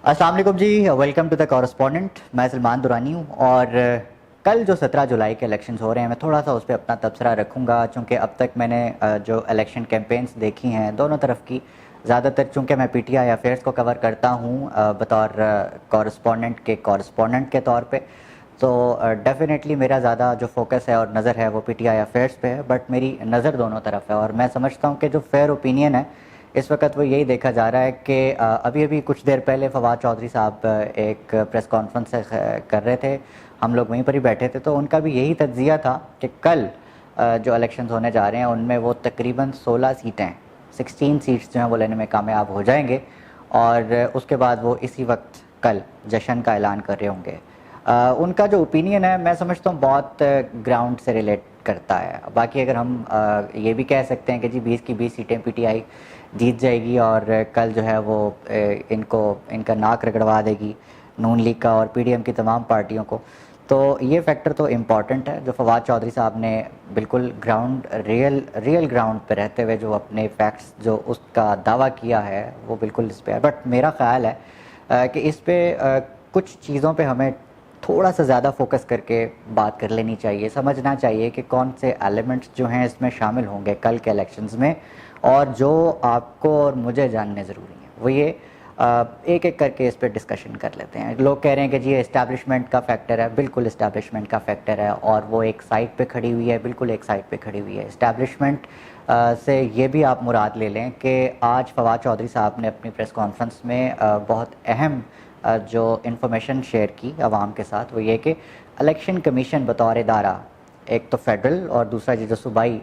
السلام علیکم جی، welcome to the correspondent. میں سلمان دورانی ہوں اور کل جو 17 جولائی کے الیکشنز ہو رہے ہیں میں تھوڑا سا اس پہ اپنا تبصرہ رکھوں گا، چونکہ اب تک میں نے جو الیکشن کیمپینز دیکھی ہیں دونوں طرف کی، زیادہ تر چونکہ میں پی ٹی آئی افیئرس کو کور کرتا ہوں بطور کورسپونڈنٹ کے طور پہ، تو ڈیفینیٹلی میرا زیادہ جو فوکس ہے اور نظر ہے وہ پی ٹی آئی افیئرس پہ ہے، بٹ میری نظر دونوں طرف ہے اور میں سمجھتا ہوں کہ جو فیئر اوپینین ہے اس وقت وہ یہی دیکھا جا رہا ہے کہ ابھی کچھ دیر پہلے فواد چودھری صاحب ایک پریس کانفرنس کر رہے تھے، ہم لوگ وہیں پر ہی بیٹھے تھے، تو ان کا بھی یہی تجزیہ تھا کہ کل جو الیکشنز ہونے جا رہے ہیں ان میں وہ تقریباً 16 سیٹیں 16 سیٹس جو ہیں وہ لینے میں کامیاب ہو جائیں گے اور اس کے بعد وہ اسی وقت کل جشن کا اعلان کر رہے ہوں گے. ان کا جو اوپینین ہے میں سمجھتا ہوں بہت گراؤنڈ سے ریلیٹ کرتا ہے. باقی اگر ہم یہ بھی کہہ سکتے ہیں کہ جی 20 کی 20 سیٹیں پی ٹی آئی جیت جائے گی اور کل جو ہے وہ ان کا ناک رگڑوا دے گی نون لیگ کا اور پی ڈی ایم کی تمام پارٹیوں کو، تو یہ فیکٹر تو امپورٹنٹ ہے جو فواد چودھری صاحب نے بالکل گراؤنڈ ریئل گراؤنڈ پہ رہتے ہوئے جو اپنے فیکٹس جو اس کا دعویٰ کیا ہے وہ بالکل اس پہ ہے. بٹ میرا خیال ہے کہ اس پہ کچھ چیزوں پہ ہمیں تھوڑا سا زیادہ فوکس کر کے بات کر لینی چاہیے، سمجھنا چاہیے کہ کون سے ایلیمنٹس جو ہیں اس میں شامل ہوں گے کل کے الیکشنز میں، اور جو آپ کو اور مجھے جاننے ضروری ہیں وہ یہ ایک ایک کر کے اس پہ ڈسکشن کر لیتے ہیں. لوگ کہہ رہے ہیں کہ جی اسٹیبلشمنٹ کا فیکٹر ہے، بالکل اسٹیبلشمنٹ کا فیکٹر ہے اور وہ ایک سائٹ پہ کھڑی ہوئی ہے، بالکل ایک سائٹ پہ کھڑی ہوئی ہے. اسٹیبلشمنٹ سے یہ بھی آپ مراد لے لیں کہ آج فواد چودھری صاحب نے اپنی پریس کانفرنس میں بہت اہم جو انفارمیشن شیئر کی عوام کے ساتھ، وہ یہ کہ الیکشن کمیشن بطور ادارہ ایک تو فیڈرل اور دوسرا جو صوبائی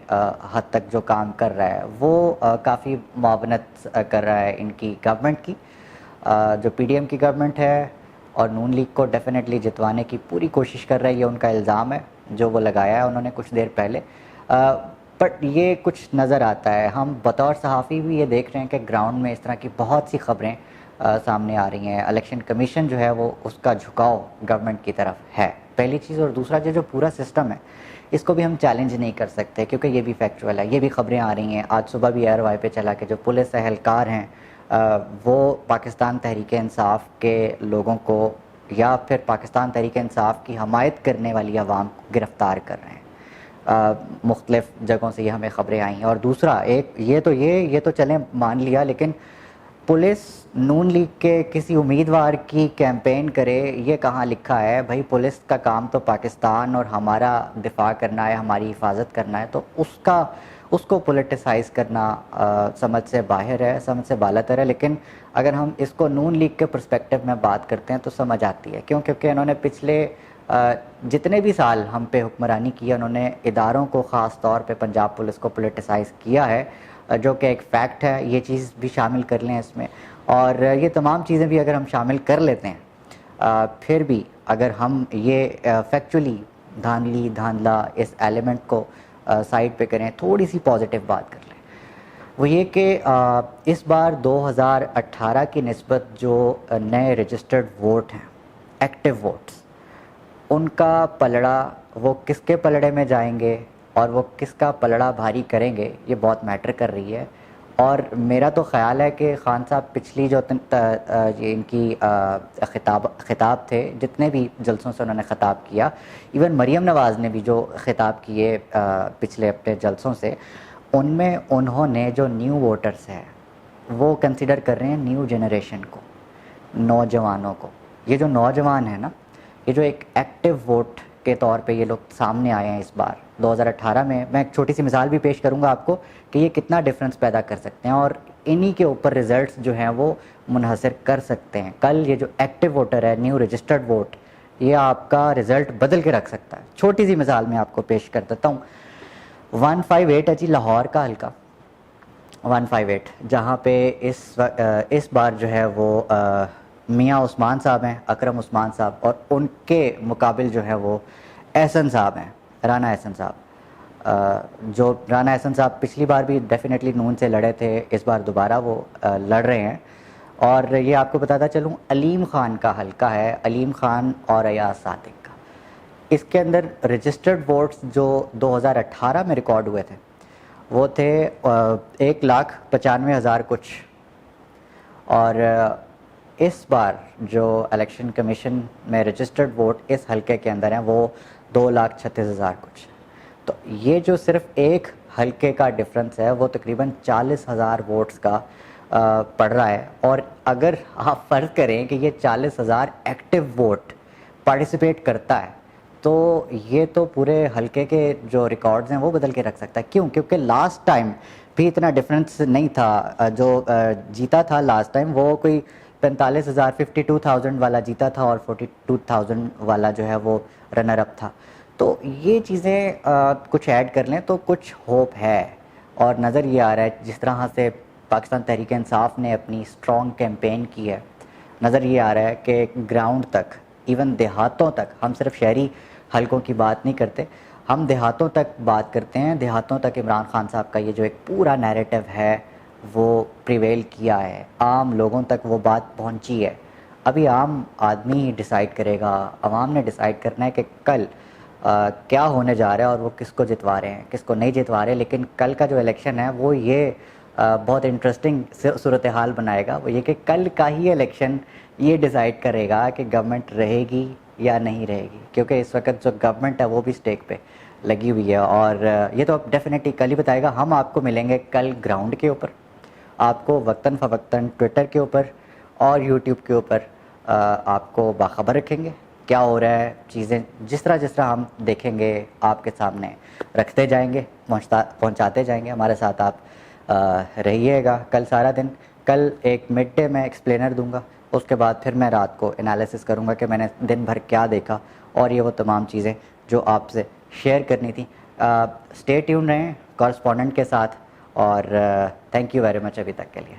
حد تک جو کام کر رہا ہے وہ کافی معاونت کر رہا ہے ان کی گورنمنٹ کی، جو پی ڈی ایم کی گورنمنٹ ہے، اور نون لیگ کو ڈیفینیٹلی جتوانے کی پوری کوشش کر رہا ہے. یہ ان کا الزام ہے جو وہ لگایا ہے انہوں نے کچھ دیر پہلے. بٹ یہ کچھ نظر آتا ہے، ہم بطور صحافی بھی یہ دیکھ رہے ہیں کہ گراؤنڈ میں اس طرح کی بہت سی خبریں سامنے آ رہی ہیں. الیکشن کمیشن جو ہے وہ اس کا جھکاؤ گورنمنٹ کی طرف ہے پہلی چیز، اور دوسرا جو پورا سسٹم ہے اس کو بھی ہم چیلنج نہیں کر سکتے کیونکہ یہ بھی فیکچوئل ہے. یہ بھی خبریں آ رہی ہیں، آج صبح بھی ایئر وائی پہ چلا کہ جو پولیس اہلکار ہیں وہ پاکستان تحریک انصاف کے لوگوں کو یا پھر پاکستان تحریک انصاف کی حمایت کرنے والی عوام کو گرفتار کر رہے ہیں. مختلف جگہوں سے یہ ہمیں خبریں آئی ہیں. اور دوسرا ایک یہ تو چلیں مان لیا، لیکن پولیس نون لیگ کے کسی امیدوار کی کیمپین کرے یہ کہاں لکھا ہے؟ بھائی پولیس کا کام تو پاکستان اور ہمارا دفاع کرنا ہے، ہماری حفاظت کرنا ہے، تو اس کو پولیٹیسائز کرنا سمجھ سے باہر ہے، سمجھ سے بالاتر ہے. لیکن اگر ہم اس کو نون لیگ کے پرسپیکٹو میں بات کرتے ہیں تو سمجھ آتی ہے، کیونکہ انہوں نے پچھلے جتنے بھی سال ہم پہ حکمرانی کی انہوں نے اداروں کو خاص طور پہ پنجاب پولیس کو پولیٹیسائز کیا ہے، جو کہ ایک فیکٹ ہے. یہ چیز بھی شامل کر لیں اس میں، اور یہ تمام چیزیں بھی اگر ہم شامل کر لیتے ہیں پھر بھی اگر ہم یہ فیکچولی دھاندلا اس ایلیمنٹ کو سائڈ پہ کریں، تھوڑی سی پازیٹیو بات کر لیں، وہ یہ کہ اس بار 2018 کی نسبت جو نئے رجسٹرڈ ووٹ ہیں، ایکٹیو ووٹس، ان کا پلڑا وہ کس کے پلڑے میں جائیں گے اور وہ کس کا پلڑا بھاری کریں گے، یہ بہت میٹر کر رہی ہے. اور میرا تو خیال ہے کہ خان صاحب پچھلی جو ان کی خطاب تھے، جتنے بھی جلسوں سے انہوں نے خطاب کیا، ایون مریم نواز نے بھی جو خطاب کیے پچھلے اپنے جلسوں سے، ان میں انہوں نے جو نیو ووٹرز ہیں وہ کنسیڈر کر رہے ہیں نیو جنریشن کو، نوجوانوں کو. یہ جو نوجوان ہیں نا، یہ جو ایک ایکٹیو ووٹ کے طور پہ یہ لوگ سامنے آئے ہیں اس بار 2018 میں ایک چھوٹی سی مثال بھی پیش کروں گا آپ کو کہ یہ کتنا ڈفرینس پیدا کر سکتے ہیں اور انہی کے اوپر ریزلٹس جو ہیں وہ منحصر کر سکتے ہیں. کل یہ جو ایکٹیو ووٹر ہے، نیو رجسٹرڈ ووٹ، یہ آپ کا رزلٹ بدل کے رکھ سکتا ہے. چھوٹی سی مثال میں آپ کو پیش کر دیتا ہوں. 158 ہے جی لاہور کا حلقہ، 158 جہاں پہ اس بار جو ہے وہ میاں عثمان صاحب ہیں، اکرم عثمان صاحب، اور ان کے مقابل جو ہے وہ احسن صاحب ہیں، رانا احسن صاحب. جو رانا احسن صاحب پچھلی بار بھی ڈیفینیٹلی نون سے لڑے تھے، اس بار دوبارہ وہ لڑ رہے ہیں. اور یہ آپ کو بتاتا چلوں علیم خان کا حلقہ ہے، علیم خان اور ایاز صادق کا. اس کے اندر رجسٹرڈ ووٹس جو 2018 میں ریکارڈ ہوئے تھے وہ تھے 1,95,000 کچھ، اور اس بار جو الیکشن کمیشن میں رجسٹرڈ ووٹ اس حلقے کے اندر ہیں وہ 2,36,000 کچھ. تو یہ جو صرف ایک حلقے کا ڈفرنس ہے وہ تقریباً 40,000 ووٹس کا پڑ رہا ہے. اور اگر آپ فرض کریں کہ یہ 40,000 ایکٹیو ووٹ پارٹیسپیٹ کرتا ہے تو یہ تو پورے حلقے کے جو ریکارڈز ہیں وہ بدل کے رکھ سکتا ہے. کیوں؟ کیونکہ لاسٹ ٹائم بھی اتنا ڈفرنس نہیں تھا. جو جیتا تھا لاسٹ ٹائم وہ کوئی 45,000 52,000 والا جیتا تھا اور 42,000 والا جو ہے وہ رنر اپ تھا. تو یہ چیزیں کچھ ایڈ کر لیں تو کچھ ہوپ ہے. اور نظر یہ آ رہا ہے جس طرح سے پاکستان تحریک انصاف نے اپنی اسٹرانگ کیمپین کی ہے, نظر یہ آ رہا ہے کہ گراؤنڈ تک, ایون دیہاتوں تک, ہم صرف شہری حلقوں کی بات نہیں کرتے, ہم دیہاتوں تک بات کرتے ہیں. دیہاتوں تک عمران خان صاحب کا یہ جو ایک پورا نیریٹو ہے وہ پریویل کیا ہے, عام لوگوں تک وہ بات پہنچی ہے. ابھی عام آدمی ہی ڈیسائیڈ کرے گا, عوام نے ڈیسائیڈ کرنا ہے کہ کل کیا ہونے جا رہا ہے اور وہ کس کو جتوا رہے ہیں کس کو نہیں جتوا رہے. لیکن کل کا جو الیکشن ہے وہ یہ بہت انٹرسٹنگ صورتحال بنائے گا. وہ یہ کہ کل کا ہی الیکشن یہ ڈیسائیڈ کرے گا کہ گورنمنٹ رہے گی یا نہیں رہے گی, کیونکہ اس وقت جو گورنمنٹ ہے وہ بھی اسٹیک پہ لگی ہوئی ہے. اور یہ تو اب ڈیفینیٹلی کل ہی بتائے گا. ہم آپ کو ملیں گے کل گراؤنڈ کے اوپر, آپ کو وقتاً فوقتاً ٹویٹر کے اوپر اور یوٹیوب کے اوپر آپ کو باخبر رکھیں گے کیا ہو رہا ہے. چیزیں جس طرح ہم دیکھیں گے آپ کے سامنے رکھتے جائیں گے, پہنچاتے جائیں گے. ہمارے ساتھ آپ رہیے گا کل سارا دن. کل ایک مڈ ڈے میں ایکسپلینر دوں گا, اس کے بعد پھر میں رات کو انالیسس کروں گا کہ میں نے دن بھر کیا دیکھا اور یہ وہ تمام چیزیں جو آپ سے شیئر کرنی تھیں. اسٹے ٹیون رہیں کورسپونڈنٹ کے ساتھ, اور تھینک یو ویری مچ ابھی تک کے لیے.